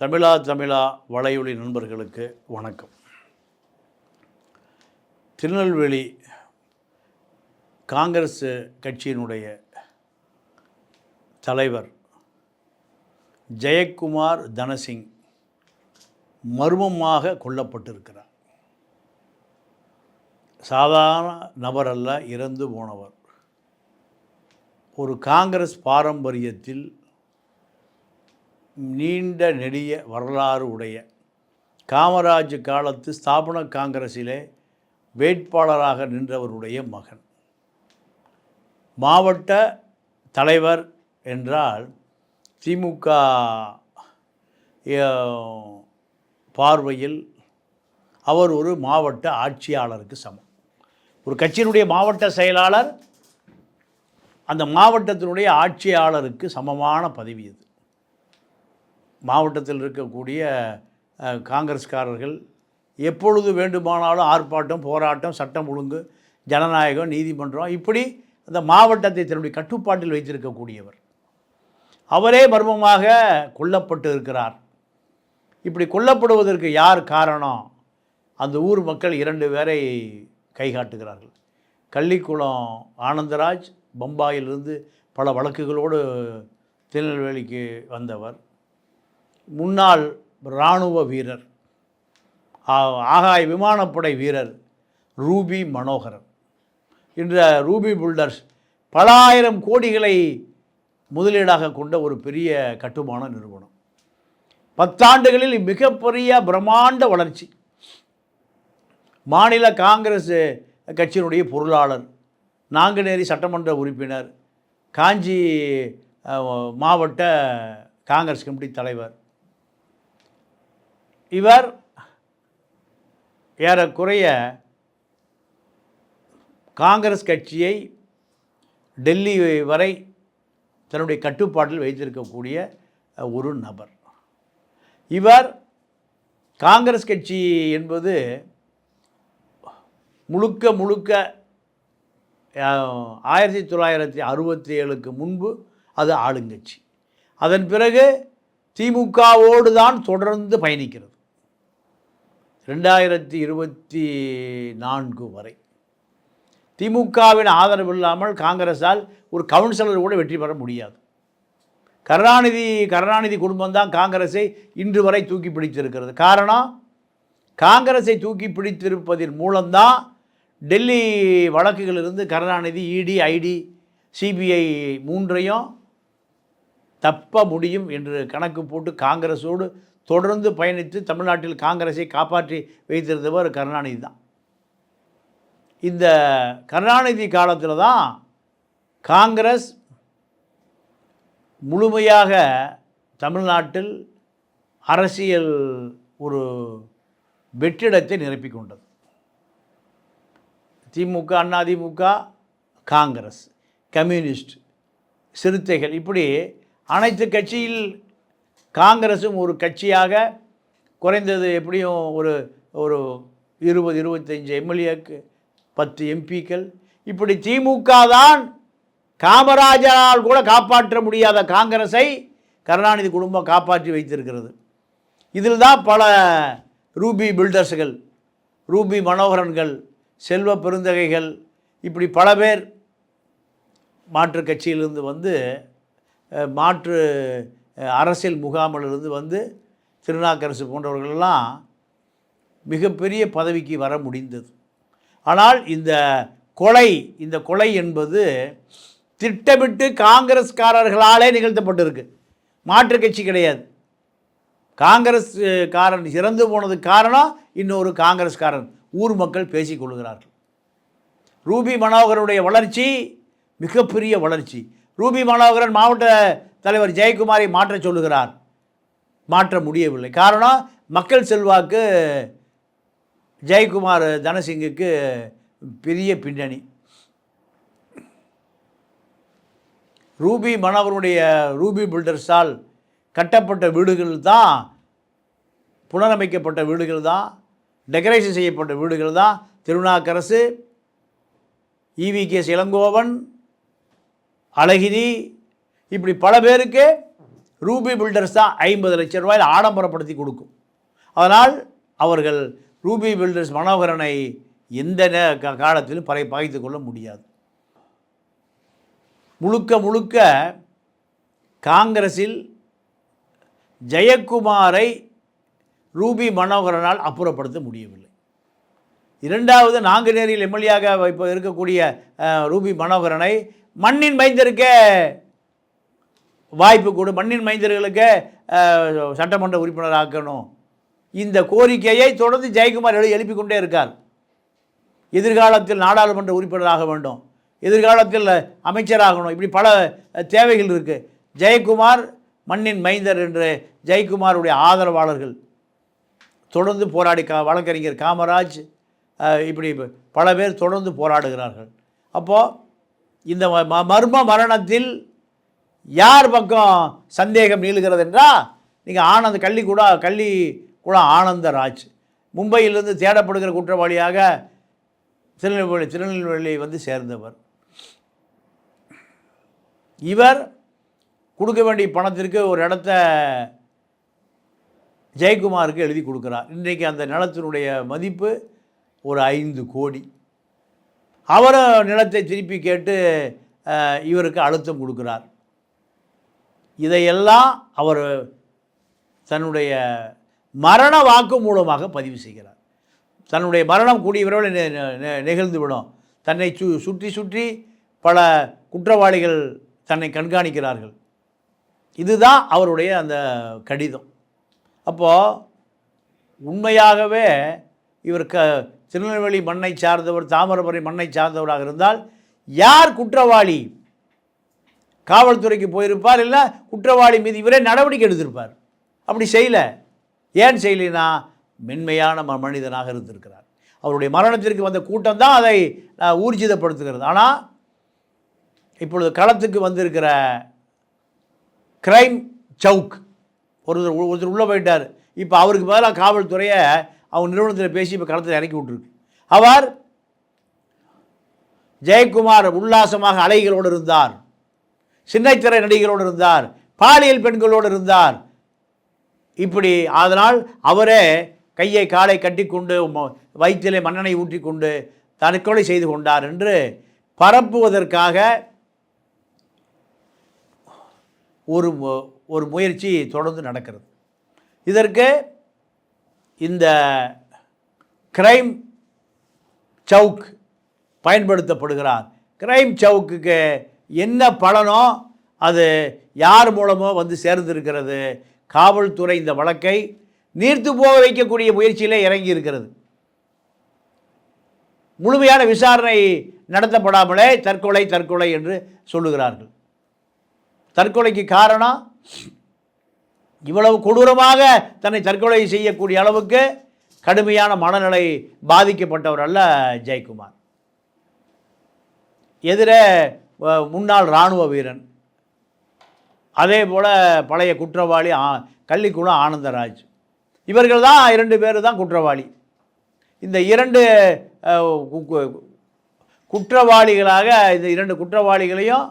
தமிழா வலையொலி நண்பர்களுக்கு வணக்கம். திருநெல்வேலி காங்கிரஸ் கட்சியினுடைய தலைவர் ஜெயக்குமார் தனசிங் மர்மமாக கொல்லப்பட்டிருக்கிறார். சாதாரண நபர் அல்ல, இறந்து போனவர். ஒரு காங்கிரஸ் பாரம்பரியத்தில் நீண்ட நெடிய வரலாறு உடைய காமராஜ் காலத்து ஸ்தாபன காங்கிரஸிலே வேட்பாளராக நின்றவருடைய மகன். மாவட்ட தலைவர் என்றால் திமுக பார்வையில் அவர் ஒரு மாவட்ட ஆட்சியாளருக்கு சமம். ஒரு கட்சியினுடைய மாவட்ட செயலாளர் அந்த மாவட்டத்தினுடைய ஆட்சியாளருக்கு சமமான பதவி இது. மாவட்டத்தில் இருக்கக்கூடிய காங்கிரஸ்காரர்கள் எப்பொழுது வேண்டுமானாலும் ஆர்ப்பாட்டம், போராட்டம், சட்டம் ஒழுங்கு, ஜனநாயகம், நீதிமன்றம், இப்படி அந்த மாவட்டத்தை தன்னுடைய கட்டுப்பாட்டில் வைத்திருக்கக்கூடியவர். அவரே மர்மமாக கொல்லப்பட்டு இருக்கிறார். இப்படி கொல்லப்படுவதற்கு யார் காரணம்? அந்த ஊர் மக்கள் 2 பேரை கை காட்டுகிறார்கள். கள்ளிக்குளம் ஆனந்தராஜ் பம்பாயிலிருந்து பல வழக்குகளோடு திருநெல்வேலிக்கு வந்தவர். முன்னாள் இராணுவ வீரர், ஆகாய விமானப்படை வீரர் ரூபி மனோகரன். இன்ற ரூபி பில்டர்ஸ் பல ஆயிரம் கோடிகளை முதலீடாக கொண்ட ஒரு பெரிய கட்டுமான நிறுவனம். 10 ஆண்டுகளில் மிகப்பெரிய பிரம்மாண்ட வளர்ச்சி. மாநில காங்கிரஸ் கட்சியினுடைய பொருளாளர், நாங்குநேரி சட்டமன்ற உறுப்பினர், காஞ்சி மாவட்ட காங்கிரஸ் கமிட்டி தலைவர். இவர் ஏறக்குறைய காங்கிரஸ் கட்சியை டெல்லி வரை தன்னுடைய கட்டுப்பாட்டில் வைத்திருக்கக்கூடிய ஒரு நபர். இவர் காங்கிரஸ் கட்சி என்பது முழுக்க 1967க்கு முன்பு அது ஆளுங்கட்சி. அதன் பிறகு திமுகவோடு தான் தொடர்ந்து பயணிக்கிறது. 2024 வரை திமுகவின் ஆதரவு இல்லாமல் காங்கிரஸால் ஒரு கவுன்சிலர் கூட வெற்றி பெற முடியாது. கருணாநிதி குடும்பம்தான் காங்கிரஸை இன்று வரை தூக்கி பிடித்திருக்கிறது. காரணம், காங்கிரஸை தூக்கி பிடித்திருப்பதன் மூலம்தான் டெல்லி வழக்குகளிலிருந்து கருணாநிதி, இடி, ஐடி, சிபிஐ 3ஐயும் தப்ப முடியும் என்று கணக்கு போட்டு காங்கிரஸோடு தொடர்ந்து பயணித்து தமிழ்நாட்டில் காங்கிரஸை காப்பாற்றி வைத்திருந்தவர் கருணாநிதி தான். இந்த கருணாநிதி காலத்தில் தான் காங்கிரஸ் முழுமையாக தமிழ்நாட்டில் அரசியல் ஒரு வெற்றிடத்தை நிரப்பிக் கொண்டது. திமுக, அதிமுக, காங்கிரஸ், கம்யூனிஸ்ட், சிறுத்தைகள், இப்படி அனைத்து கட்சியில் காங்கிரஸும் ஒரு கட்சியாக குறைந்தது எப்படியும் ஒரு 20-25 எம்எல்ஏக்கு 10 எம்பிக்கள், இப்படி திமுக தான் காமராஜரால் கூட காப்பாற்ற முடியாத காங்கிரஸை கருணாநிதி குடும்பம் காப்பாற்றி வைத்திருக்கிறது. இதில் தான் பல ரூபி பில்டர்ஸ்கள், ரூபி மனோகரன்கள், செல்வ பெருந்தகைகள், இப்படி பல பேர் மாற்று கட்சியிலிருந்து வந்து, மாற்று அரசியல் முகாமிலிருந்து வந்து, திருநாக்கரசு போன்றவர்களெல்லாம் மிகப்பெரிய பதவிக்கு வர முடிந்தது. ஆனால் இந்த கொலை என்பது திட்டமிட்டு காங்கிரஸ்காரர்களாலே நிகழ்த்தப்பட்டிருக்கு. மாற்று கட்சி கிடையாது. காங்கிரஸ்காரன் இறந்து போனதுக்கு காரணம் இன்னொரு காங்கிரஸ்காரன் ஊர் மக்கள் பேசிக்கொள்கிறார்கள். ரூபி மனோகரனுடைய வளர்ச்சி மிகப்பெரிய வளர்ச்சி. ரூபி மனோகரன் மாவட்ட தலைவர் ஜெயக்குமாரை மாற்ற சொல்லுகிறார். மாற்ற முடியவில்லை. காரணம், மக்கள் செல்வாக்கு ஜெயக்குமார் தனசிங்குக்கு பெரிய பின்னணி. ரூபி மனோகரனுடைய ரூபி பில்டர்ஸால் கட்டப்பட்ட வீடுகள் தான், புனரமைக்கப்பட்ட வீடுகள் தான், டெக்கரேஷன் செய்யப்பட்ட வீடுகள் தான் திருநாக்கரசு, EVK இளங்கோவன், அழகிரி, இப்படி பல பேருக்கு ரூபி பில்டர்ஸ் தான் 50 லட்சம் ரூபாயில் ஆடம்பரப்படுத்தி கொடுக்கும். அதனால் அவர்கள் ரூபி பில்டர்ஸ் மனோகரனை எந்த காலத்திலும் பகைத்து கொள்ள முடியாது. முழுக்க முழுக்க காங்கிரஸில் ஜெயக்குமாரை ரூபி மனோகரனால் அப்புறப்படுத்த முடியவில்லை. இரண்டாவது நாங்குநேரியில் எம்எல்ஏயாக இப்போ இருக்கக்கூடிய ரூபி மனோகரனை மண்ணின் மைந்தருக்கே வாய்ப்பு கொடு, மண்ணின் மைந்தர்களுக்கே சட்டமன்ற உறுப்பினர் ஆக்கணும், இந்த கோரிக்கையை தொடர்ந்து ஜெயக்குமார் எழுப்பிக் கொண்டே இருக்கார். எதிர்காலத்தில் நாடாளுமன்ற உறுப்பினராக வேண்டும், எதிர்காலத்தில் அமைச்சராகணும், இப்படி பல தேவைகள் இருக்குது. ஜெயக்குமார் மண்ணின் மைந்தர் என்று ஜெயக்குமாருடைய ஆதரவாளர்கள் தொடர்ந்து போராடி வழக்கறிஞர் காமராஜ் இப்படி பல பேர் தொடர்ந்து போராடுகிறார்கள். அப்போது இந்த மர்ம மரணத்தில் யார் பக்கம் சந்தேகம் நீளுகிறது என்றால், நீங்கள் கள்ளிக்குளம் ஆனந்தராஜ் மும்பையிலிருந்து தேடப்படுகிற குற்றவாளியாக திருநெல்வேலி வந்து சேர்ந்தவர். இவர் கொடுக்க வேண்டிய பணத்திற்கு ஒரு இடத்த ஜெயக்குமாருக்கு எழுதி கொடுக்குறார். இன்றைக்கு அந்த நிலத்தினுடைய மதிப்பு ஒரு 5 கோடி. அவரும் நிலத்தை திருப்பி கேட்டு இவருக்கு அழுத்தம் கொடுக்குறார். இதையெல்லாம் அவர் தன்னுடைய மரண வாக்கு மூலமாக பதிவு செய்கிறார். தன்னுடைய மரணம் கூடிய விரைவில் நிகழ்ந்துவிடும். தன்னை சுற்றி சுற்றி பல குற்றவாளிகள் தன்னை கண்காணிக்கிறார்கள். இதுதான் அவருடைய அந்த கடிதம். அப்போது உண்மையாகவே இவர் திருநெல்வேலி மண்ணை சார்ந்தவர், தாமிரபரணி மண்ணை சார்ந்தவராக இருந்தால் யார் குற்றவாளி? காவல்துறைக்கு போயிருப்பார், இல்லை குற்றவாளி மீது இவரே நடவடிக்கை எடுத்திருப்பார். அப்படி செய்யலை. ஏன் செய்யலைன்னா மென்மையான மனிதனாக இருந்திருக்கிறார். அவருடைய மரணத்திற்கு வந்த கூட்டம் தான் அதை ஊர்ஜிதப்படுத்துகிறது. ஆனால் இப்பொழுது களத்துக்கு வந்திருக்கிற கிரைம் சவுக் ஒருத்தர் உள்ளே போயிட்டார். இப்போ அவருக்கு பதிலாக காவல்துறையை அவங்க நிறுவனத்தில் பேசி இப்போ களத்தில் இறக்கி விட்டுருக்கு. அவர் ஜெயக்குமார் உல்லாசமாக அலைகளோடு இருந்தார், சின்னத்திரை நடிகளோடு இருந்தார், பாலியல் பெண்களோடு இருந்தார். இப்படி அதனால் அவரே கையை காலை கட்டிக்கொண்டு வயிற்றிலே மண்ணெண்ணை ஊற்றி கொண்டு தற்கொலை செய்து கொண்டார் என்று பரப்புவதற்காக ஒரு முயற்சி தொடர்ந்து நடக்கிறது. இதற்கு இந்த கிரைம் சவுக் பயன்படுத்தப்படுகிறார். கிரைம் சவுக்குக்கு என்ன பலனோ அது யார் மூலமோ வந்து சேர்ந்திருக்கிறது. காவல்துறை இந்த வழக்கை நீர்த்து போக வைக்கக்கூடிய முயற்சியிலே இறங்கி இருக்கிறது. முழுமையான விசாரணை நடத்தப்படாமலே தற்கொலை என்று சொல்லுகிறார்கள். தற்கொலைக்கு காரணம் இவ்வளவு கொடூரமாக தன்னை தற்கொலை செய்யக்கூடிய அளவுக்கு கடுமையான மனநிலை பாதிக்கப்பட்டவர் அல்ல ஜெயக்குமார். எதிரே முன்னாள் இராணுவ வீரன், அதே போல் பழைய குற்றவாளி கள்ளிக்குளம் ஆனந்தராஜ், இவர்கள் தான் 2 பேர் தான் குற்றவாளி. இந்த 2 குற்றவாளிகளாக இந்த 2 குற்றவாளிகளையும்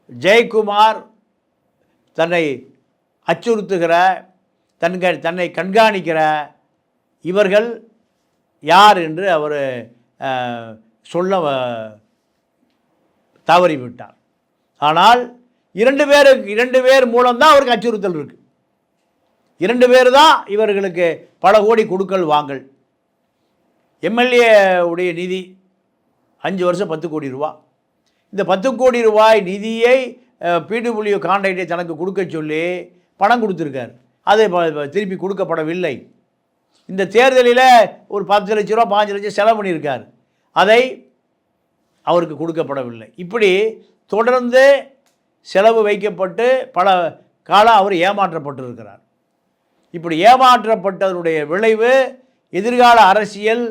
ஜெயக்குமார் தன்னை அச்சுறுத்துகிற, தன்னை கண்காணிக்கிற இவர்கள் யார் என்று அவர் சொல்ல தவறிவிட்டார். ஆனால் 2 பேர் மூலம்தான் அவருக்கு அச்சுறுத்தல் இருக்குது. 2 பேர் தான் இவர்களுக்கு பல கோடி கொடுக்கல் வாங்கல். எம்எல்ஏ உடைய நிதி 5 வருஷம் 10 கோடி ரூபா. இந்த 10 கோடி ரூபாய் நிதியை பிடபிள்யூ கான்ட்ராக்டை தனக்கு கொடுக்க சொல்லி பணம் கொடுத்துருக்கார். அது திருப்பி கொடுக்கப்படவில்லை. இந்த தேர்தலில் ஒரு 10 லட்ச ரூபா 5 லட்சம் செலவு பண்ணியிருக்கார், அதை அவருக்கு கொடுக்கப்படவில்லை. இப்படி தொடர்ந்து செலவு வைக்கப்பட்டு பல காலம் அவர் ஏமாற்றப்பட்டிருக்கிறார். இப்படி ஏமாற்றப்பட்டதனுடைய விளைவு எதிர்கால அரசியல்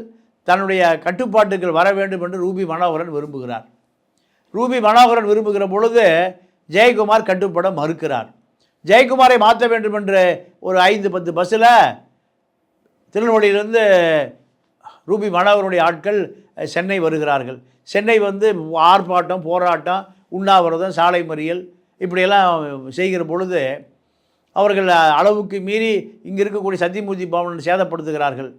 தன்னுடைய கட்டுப்பாட்டுகள் வர வேண்டும் என்று ரூபி மனோகரன் விரும்புகிறார். ரூபி மனோகரன் விரும்புகிற பொழுது ஜெயக்குமார் கட்டுப்பட மறுக்கிறார். ஜெயக்குமாரை மாற்ற வேண்டும் என்று ஒரு 5-10 பஸ்ஸில் திருநெல்வேலியிலிருந்து ரூபி மனோகரனுடைய ஆட்கள் சென்னை வருகிறார்கள். சென்னை வந்து ஆர்ப்பாட்டம், போராட்டம், உண்ணாவிரதம், சாலை மறியல் இப்படியெல்லாம் செய்கிற பொழுது அவர்கள் அளவுக்கு மீறி இங்கே இருக்கக்கூடிய சத்தியமூர்த்தி பவன் சேதப்படுத்துகிறார்கள்.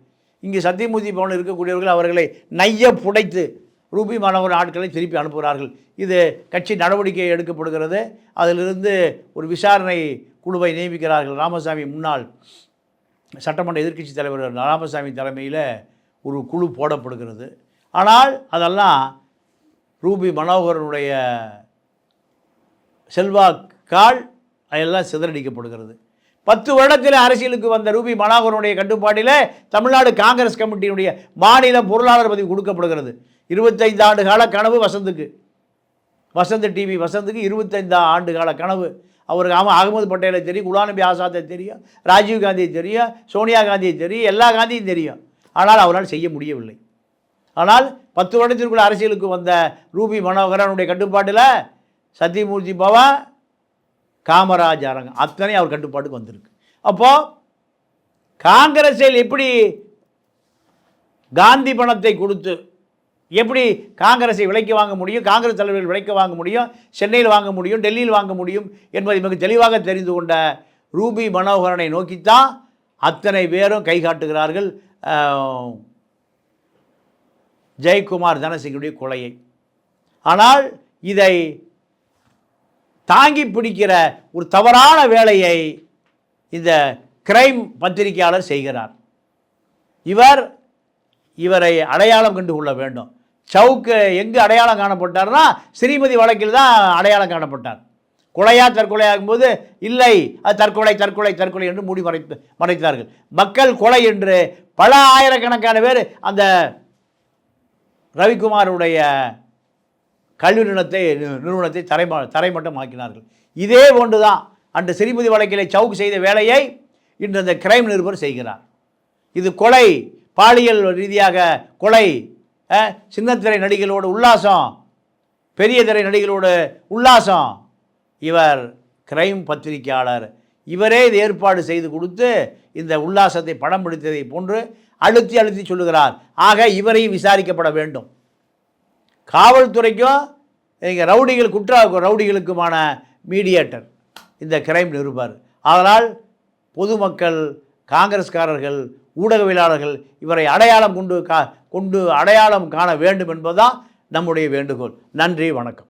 இங்கே சத்தியமூர்த்தி பவன் இருக்கக்கூடியவர்கள் அவர்களை நைய புடைத்து ரூபி மனோகர் ஆட்களை திருப்பி அனுப்புகிறார்கள். இது கட்சி நடவடிக்கை எடுக்கப்படுகிறது. அதிலிருந்து ஒரு விசாரணை குழுவை நியமிக்கிறார்கள். ராமசாமி முன்னாள் சட்டமன்ற எதிர்க்கட்சி தலைவர் ராமசாமி தலைமையில் ஒரு குழு போடப்படுகிறது. ஆனால் அதெல்லாம் ரூபி மனோகரனுடைய செல்வாக்கால் அதெல்லாம் சிதறடிக்கப்படுகிறது. 10 வருடத்தில் அரசியலுக்கு வந்த ரூபி மனோகரனுடைய கட்டுப்பாட்டில் தமிழ்நாடு காங்கிரஸ் கமிட்டியினுடைய மாநில பொருளாளர் பதவி கொடுக்கப்படுகிறது. 25 ஆண்டு கால கனவு வசந்துக்கு, டிவி வசந்துக்கு 25 ஆண்டு கால கனவு. அவருக்கு அகமது பட்டேலை தெரியும், குலாம் நபி ஆசாத்தை தெரியும், ராஜீவ் காந்தியை தெரியும், சோனியா காந்தியை தெரியும், எல்லா காந்தியும் தெரியும். ஆனால் அவரால் செய்ய முடியவில்லை. ஆனால் 10 வருடத்திற்குள்ள அரசியலுக்கு வந்த ரூபி மனோகரனுடைய கட்டுப்பாட்டில் சத்தியமூர்த்தி பவன், காமராஜ் அரங்கம் அத்தனை அவர் கட்டுப்பாட்டுக்கு வந்திருக்கு. அப்போது காங்கிரஸில் எப்படி காந்தி பணத்தை கொடுத்து எப்படி காங்கிரஸை விலைக்கு வாங்க முடியும், காங்கிரஸ் தலைவர்கள் விலைக்கு வாங்க முடியும், சென்னையில் வாங்க முடியும், டெல்லியில் வாங்க முடியும் என்பதை மிக தெளிவாக தெரிந்து கொண்ட ரூபி மனோகரனை நோக்கித்தான் அத்தனை பேரும் கை காட்டுகிறார்கள் ஜெயக்குமார் தனசிங்குடைய கொலையை. ஆனால் இதை தாங்கி பிடிக்கிற ஒரு தவறான வேலையை இந்த கிரைம் பத்திரிகையாளர் செய்கிறார். இவரை அடையாளம் கண்டு கொள்ள வேண்டும். சவுக்கு எங்கு அடையாளம் காணப்பட்டார்னா ஸ்ரீமதி வழக்கில் தான் அடையாளம் காணப்பட்டார். கொலையா தற்கொலையாகும்போது இல்லை, அது தற்கொலை என்று மூடி மறைத்தார்கள். மக்கள் கொலை என்று பல ஆயிரக்கணக்கான பேர் அந்த ரவிக்குமாருடைய கல்வி நிறுவனத்தை தரைமட்டம் ஆக்கினார்கள். இதே போன்று தான் அன்று ஸ்ரீமதி வழக்கிலே சவுக்கு செய்த வேலையை இன்று அந்த கிரைம் நிருபர் செய்கிறார். இது கொலை, பாலியல் ரீதியாக கொலை, சின்னத்திரை நடிகளோடு உல்லாசம், பெரிய திரை நடிகளோடு உல்லாசம். இவர் கிரைம் பத்திரிகையாளர். இவரே இது ஏற்பாடு செய்து கொடுத்து இந்த உல்லாசத்தை படம் பிடித்ததை போன்று அழுத்தி சொல்லுகிறார். ஆக இவரையும் விசாரிக்கப்பட வேண்டும். காவல்துறைக்கும் இங்கே ரவுடிகளுக்குமான மீடியேட்டர் இந்த கிரைம் நிருபர். அதனால் பொதுமக்கள், காங்கிரஸ்காரர்கள், ஊடகவியலாளர்கள் இவரை அடையாளம் கொண்டு அடையாளம் காண வேண்டும் என்பதுதான் நம்முடைய வேண்டுகோள். நன்றி, வணக்கம்.